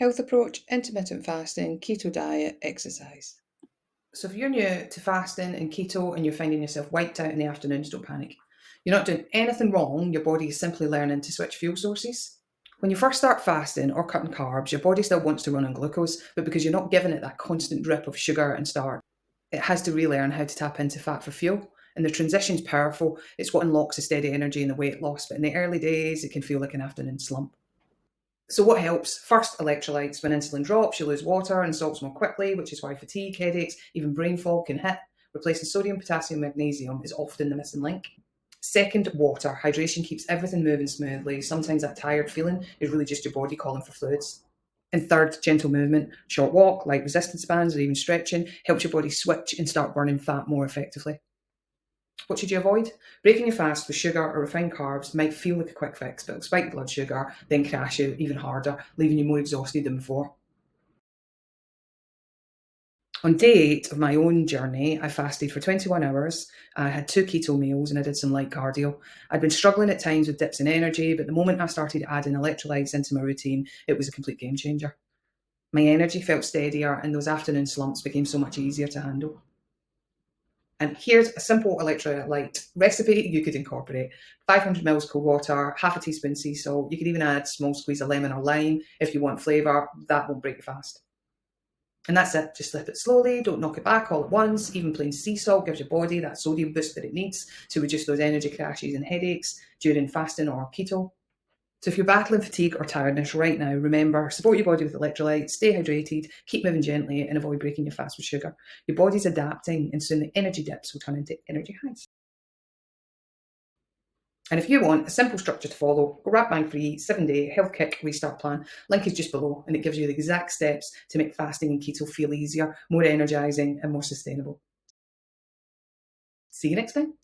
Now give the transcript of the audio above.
health approach, intermittent fasting, keto diet, exercise. So if you're new to fasting and keto and you're finding yourself wiped out in the afternoons, don't panic. You're not doing anything wrong, your body is simply learning to switch fuel sources. When you first start fasting or cutting carbs, your body still wants to run on glucose, but because you're not giving it that constant drip of sugar and starch, it has to relearn how to tap into fat for fuel. And the transition's powerful. It's what unlocks the steady energy and the weight loss, but in the early days, it can feel like an afternoon slump. So what helps? First, electrolytes. When insulin drops, you lose water and salts more quickly, which is why fatigue, headaches, even brain fog can hit. Replacing sodium, potassium, magnesium is often the missing link. Second, water. Hydration keeps everything moving smoothly. Sometimes that tired feeling is really just your body calling for fluids. And third, gentle movement. Short walk, light resistance bands, or even stretching helps your body switch and start burning fat more effectively. What should you avoid? Breaking your fast with sugar or refined carbs might feel like a quick fix, but it'll spike blood sugar, then crash you even harder, leaving you more exhausted than before. On day 8 of my own journey, I fasted for 21 hours. I had 2 keto meals and I did some light cardio. I'd been struggling at times with dips in energy, but the moment I started adding electrolytes into my routine, it was a complete game changer. My energy felt steadier and those afternoon slumps became so much easier to handle. And here's a simple electrolyte recipe you could incorporate. 500 mils cold water, half a teaspoon sea salt. You could even add a small squeeze of lemon or lime if you want flavour. That won't break you fast. And that's it. Just slip it slowly. Don't knock it back all at once. Even plain sea salt gives your body that sodium boost that it needs to reduce those energy crashes and headaches during fasting or keto. So if you're battling fatigue or tiredness right now, remember, support your body with electrolytes, stay hydrated, keep moving gently, and avoid breaking your fast with sugar. Your body's adapting, and soon the energy dips will turn into energy highs. And if you want a simple structure to follow, go grab my free 7-day health kick restart plan. Link is just below, and it gives you the exact steps to make fasting and keto feel easier, more energizing, and more sustainable. See you next time.